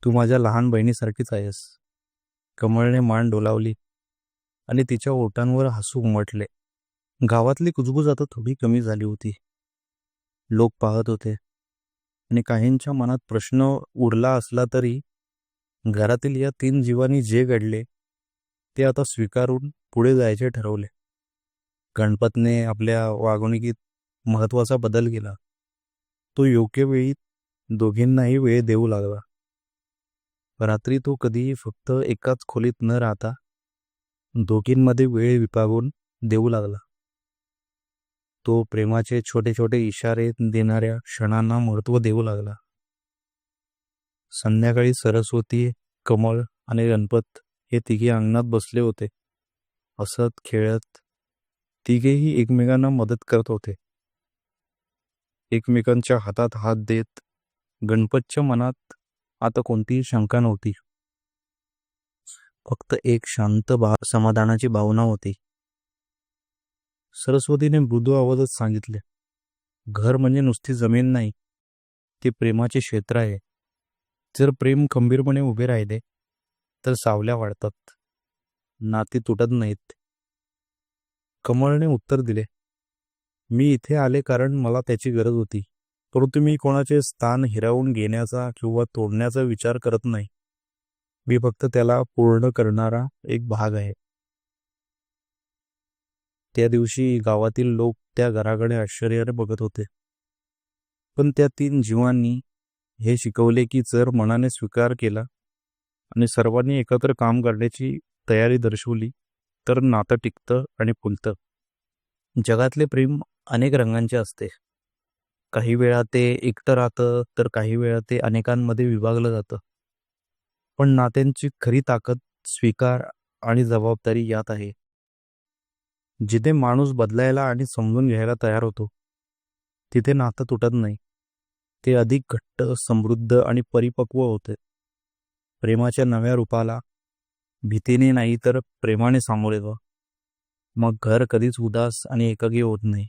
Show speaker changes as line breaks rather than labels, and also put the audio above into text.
तू माझ्या लहान बहिणीसारखीच आहेस. कमळने मान डोलावली आणि तिच्या ओठांवर हसू उमटले. गावातली कुजबूज आता थोडी कमी झाली होती. लोक पाहत होते आणि काहींच्या मनात प्रश्न उरला असला तरी घरातील या 3 जीवांनी जे घडले ते आता स्वीकारून पुढे जायचे ठरवले. गणपतने आपल्या वागणुकीत महत्वाचा बदल केला. तो योग्य वेळी दोघींनाही वेळ देऊ लागला. रात्री तो कधीही फक्त एकाच खोलीत न राहता दोघींमध्ये वेळ विभागून देऊ लागला. तो प्रेमाचे छोटे छोटे इशारे देणाऱ्या क्षणांना महत्त्व देऊ लागला. संध्याकाळी सरस्वती, कमळ आणि गणपत हे तिघे अंगणात बसले होते. हसत खेळत तिघेही एकमेकांना मदत करत होते. एकमेकांच्या हातात हात देत गणपतच्या मनात आता कोणतीही शंका नव्हती. फक्त एक शांत समाधानाची भावना होती. सरस्वतीने मृदू आवाजात सांगितले, घर म्हणजे नुसती जमीन नाही, ते प्रेमाचे क्षेत्र आहे. जर प्रेम खंबीरपणे उभे राहिले तर सावल्या वाढतात, नाती तुटत नाहीत. कमळने उत्तर दिले, मी इथे आले कारण मला त्याची गरज होती, परंतु मी कोणाचे स्थान हिरावून घेण्याचा किंवा तोडण्याचा विचार करत नाही. मी फक्त त्याला पूर्ण करणारा एक भाग आहे. त्या दिवशी गावातील लोक त्या घराकडे आश्चर्याने बघत होते. पण त्या 3 जीवांनी हे शिकवले की जर मनाने स्वीकार केला आणि सर्वांनी एकत्र काम करण्याची तयारी दर्शवली तर नातं टिकतं आणि फुलतं. जगातले प्रेम अनेक रंगांचे असते. काही वेळा ते एकटं राहतं तर काही वेळा ते अनेकांमध्ये विभागलं जातं. पण नात्यांची खरी ताकद स्वीकार आणि जबाबदारी यात आहे. जिथे माणूस बदलायला आणि समजून घ्यायला तयार होतो तिथे नातं तुटत नाही, ते अधिक घट्ट, समृद्ध आणि परिपक्व होते. प्रेमाच्या नव्या रूपाला भीतीने नाही तर प्रेमाने सामोरे जा. मग घर कधीच उदास आणि एकाकी होत नाही.